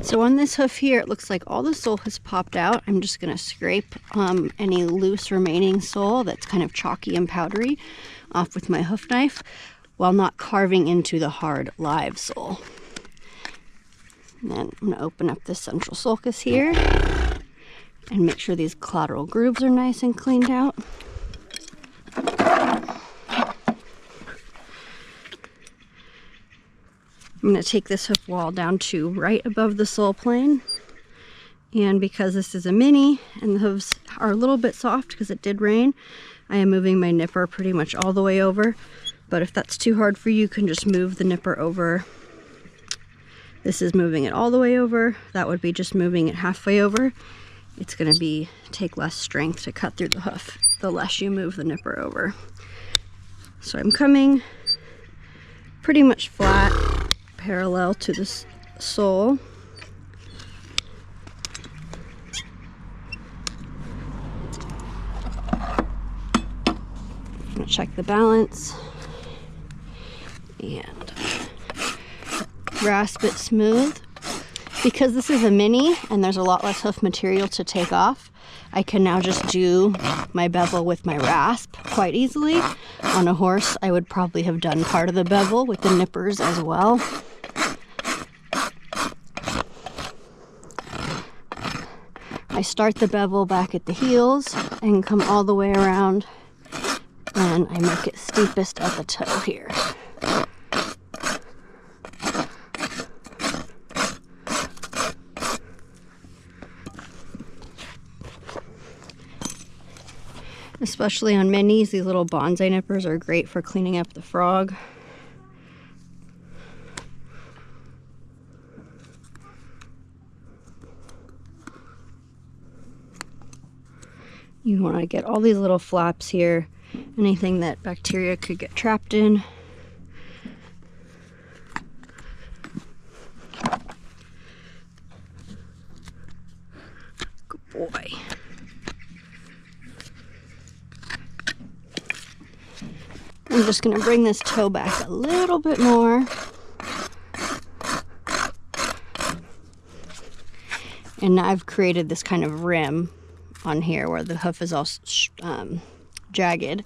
So on this hoof here, it looks like all the sole has popped out. I'm just going to scrape any loose remaining sole that's kind of chalky and powdery off with my hoof knife while not carving into the hard live sole. And then I'm going to open up this central sulcus here and make sure these collateral grooves are nice and cleaned out. I'm going to take this hoof wall down to right above the sole plane. And because this is a mini and the hooves are a little bit soft because it did rain, I am moving my nipper pretty much all the way over. But if that's too hard for you, you can just move the nipper over. This is moving it all the way over. That would be just moving it halfway over. It's going to take less strength to cut through the hoof the less you move the nipper over. So I'm coming pretty much flat, parallel to the sole. I'm going to check the balance and rasp it smooth. Because this is a mini and there's a lot less hoof material to take off, I can now just do my bevel with my rasp quite easily. On a horse, I would probably have done part of the bevel with the nippers as well. I start the bevel back at the heels and come all the way around, and I make it steepest at the toe here. Especially on minis, these little bonsai nippers are great for cleaning up the frog. You want to get all these little flaps here, anything that bacteria could get trapped in. Good boy. I'm just going to bring this toe back a little bit more. And now I've created this kind of rim on here where the hoof is all jagged.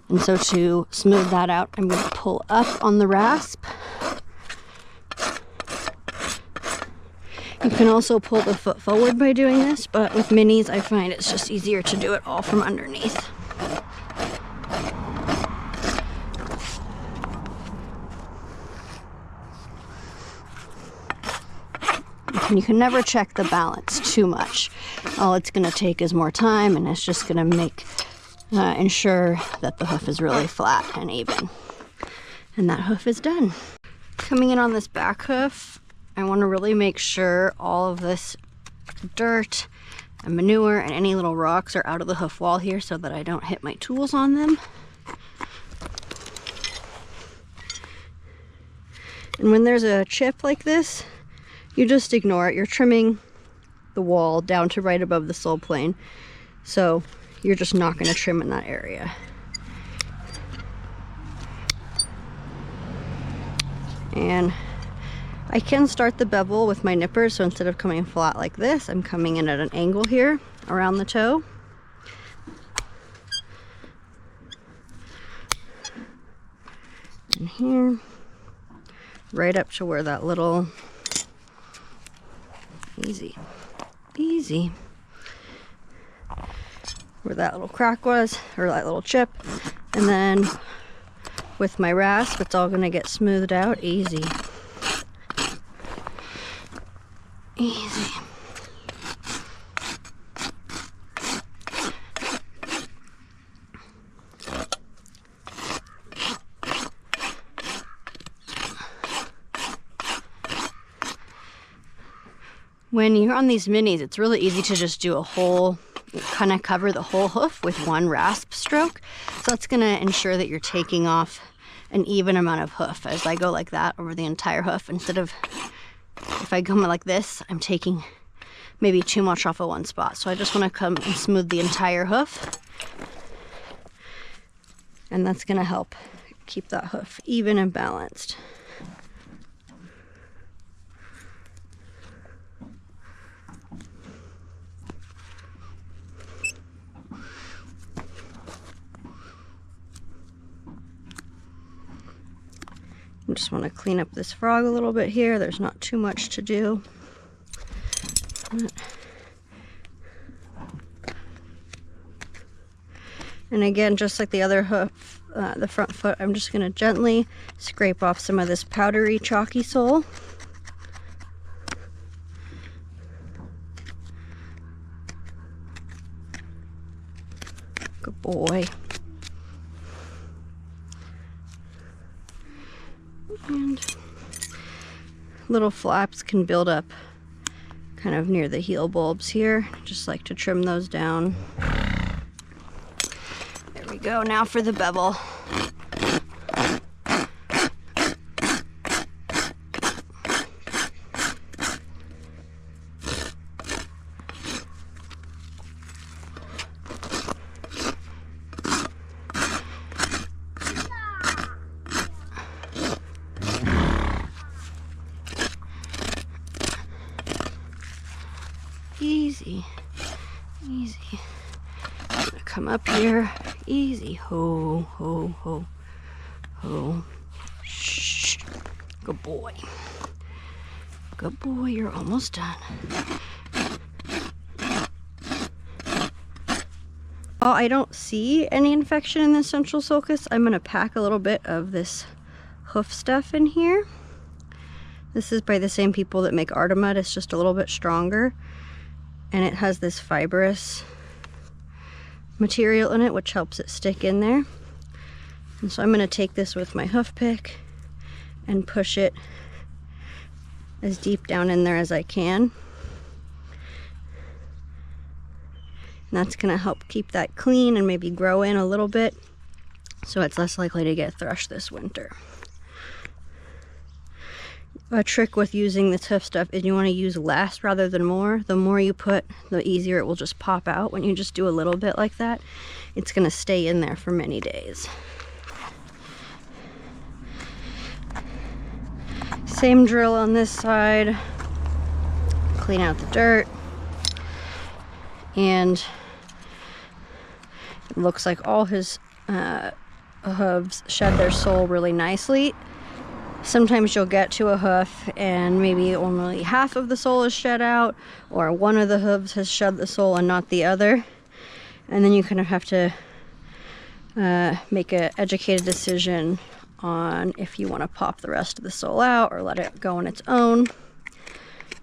And so to smooth that out, I'm going to pull up on the rasp. You can also pull the foot forward by doing this, but with minis I find it's just easier to do it all from underneath. And you can never check the balance too much. All it's going to take is more time, and it's just going to make ensure that the hoof is really flat and even. And that hoof is done. Coming in on this back hoof, I want to really make sure all of this dirt and manure and any little rocks are out of the hoof wall here so that I don't hit my tools on them. And when there's a chip like this, you just ignore it. You're trimming the wall down to right above the sole plane, so you're just not going to trim in that area. And I can start the bevel with my nippers, so instead of coming flat like this, I'm coming in at an angle here around the toe. And here, right up to where that little easy where that little crack was, or that little chip. And then with my rasp, it's all going to get smoothed out easy. When you're on these minis, it's really easy to just do a whole, kind of cover the whole hoof with one rasp stroke. So it's going to ensure that you're taking off an even amount of hoof. As I go like that over the entire hoof, instead of, if I go like this, I'm taking maybe too much off of one spot. So I just want to come and smooth the entire hoof. And that's going to help keep that hoof even and balanced. just want to clean up this frog a little bit here. There's not too much to do. And again, just like the other hoof, the front foot, I'm just going to gently scrape off some of this powdery, chalky sole. Good boy. And little flaps can build up kind of near the heel bulbs here. Just like to trim those down. There we go. Now for the bevel. Easy, easy. I'm gonna come up here. Easy. Ho, ho, ho, ho. Shh. Good boy. Good boy, you're almost done. Oh, I don't see any infection in this central sulcus. I'm gonna pack a little bit of this hoof stuff in here. This is by the same people that make Artemud. It's just a little bit stronger. And it has this fibrous material in it, which helps it stick in there. And so I'm going to take this with my hoof pick and push it as deep down in there as I can. And that's going to help keep that clean and maybe grow in a little bit, so it's less likely to get thrush this winter. A trick with using this hoof stuff is you want to use less rather than more. The more you put, the easier it will just pop out. When you just do a little bit like that, it's going to stay in there for many days. Same drill on this side. Clean out the dirt. And it looks like all his hooves shed their sole really nicely. Sometimes you'll get to a hoof and maybe only half of the sole is shed out, or one of the hooves has shed the sole and not the other. And then you kind of have to make an educated decision on if you want to pop the rest of the sole out or let it go on its own.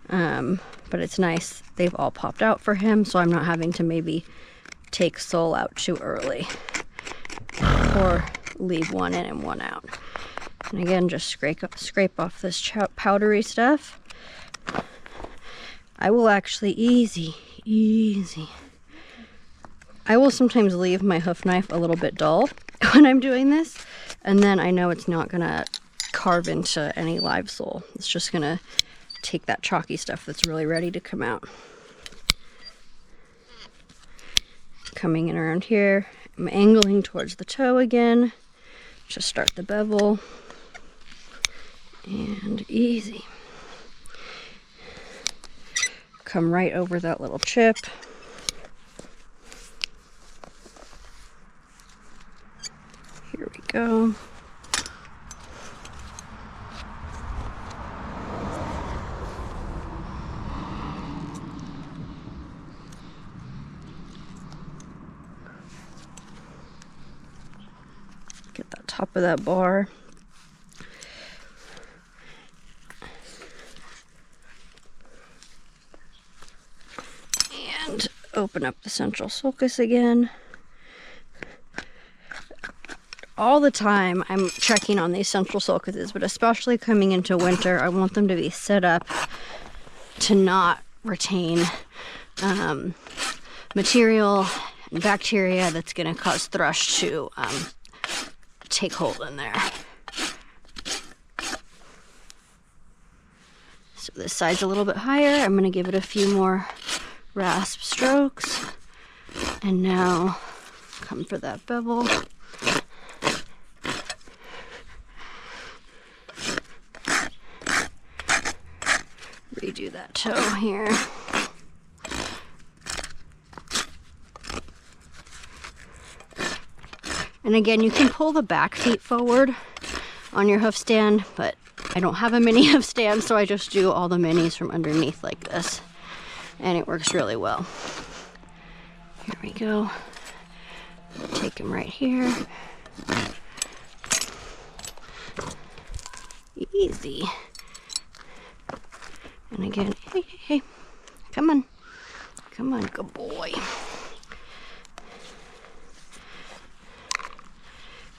But it's nice they've all popped out for him, so I'm not having to maybe take sole out too early or leave one in and one out. And again, just scrape off this powdery stuff. I will actually, easy. I will sometimes leave my hoof knife a little bit dull when I'm doing this, and then I know it's not gonna carve into any live sole. It's just gonna take that chalky stuff that's really ready to come out. Coming in around here, I'm angling towards the toe again. Just start the bevel. And easy. Come right over that little chip. Here we go. Get that top of that bar. And open up the central sulcus again. All the time I'm checking on these central sulcuses, but especially coming into winter, I want them to be set up to not retain material and bacteria that's going to cause thrush to take hold in there. So this side's a little bit higher. I'm going to give it a few more rasp strokes. And now come for that bevel. Redo that toe here. And again, you can pull the back feet forward on your hoof stand, but I don't have a mini hoof stand, so I just do all the minis from underneath like this. And it works really well. Here we go. Take him right here. Easy. And again, hey, hey, hey. Come on. Come on, good boy.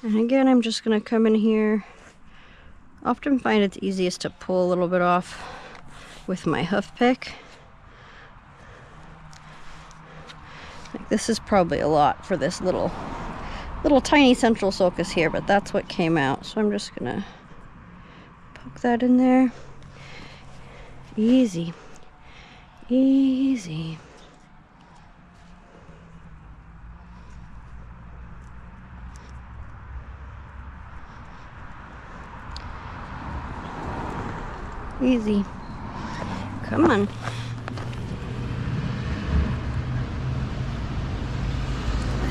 And again, I'm just gonna come in here. Often find it's easiest to pull a little bit off with my hoof pick. Like this is probably a lot for this little tiny central sulcus here, but that's what came out. So I'm just gonna poke that in there. Easy. Easy. Easy. Come on.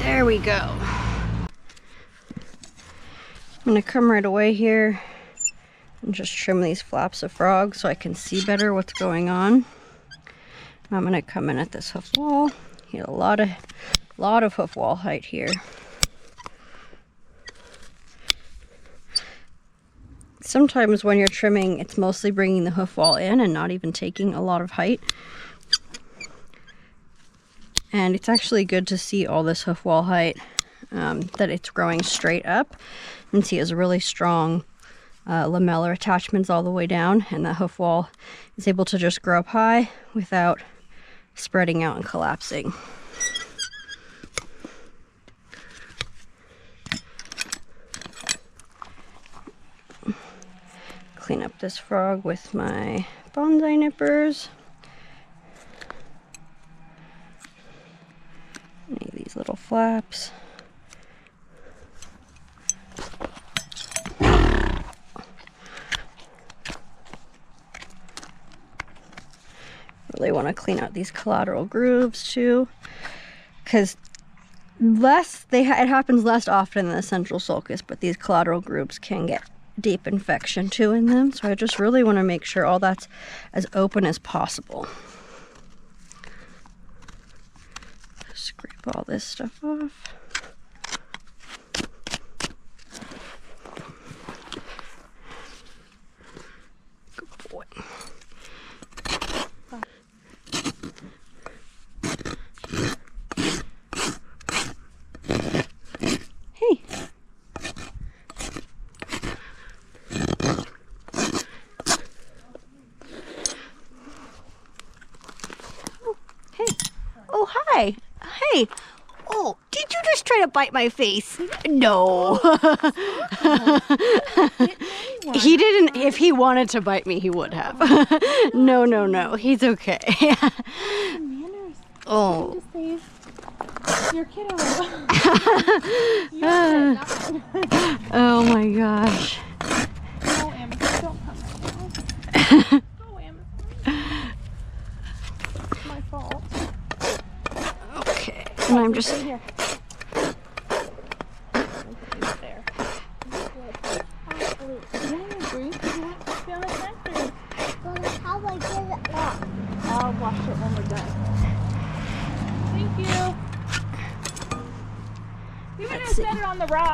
There we go. I'm gonna come right away here and just trim these flaps of frog so I can see better what's going on. I'm gonna come in at this hoof wall. You get a lot of hoof wall height here. Sometimes when you're trimming, it's mostly bringing the hoof wall in and not even taking a lot of height. And it's actually good to see all this hoof wall height, that it's growing straight up. And see, it's really strong lamellar attachments all the way down, and the hoof wall is able to just grow up high without spreading out and collapsing. Clean up this frog with my bonsai nippers. Any of these little flaps. Really want to clean out these collateral grooves too, because it happens less often than the central sulcus, but these collateral grooves can get deep infection too in them, so I just really want to make sure all that's as open as possible. Scrape all this stuff off. Good boy. Hey. Oh, hi. Hey. Oh, did you just try to bite my face? No. He didn't. If he wanted to bite me, he would have. No, no, no. He's okay. Oh. Your kiddo. Oh my gosh. No, Amazon, don't come right now. Go, Amazon. It's my fault. Okay. And I'm just. Here. There. I'll wash it when we're done. Thank you. You would have set it on the rock.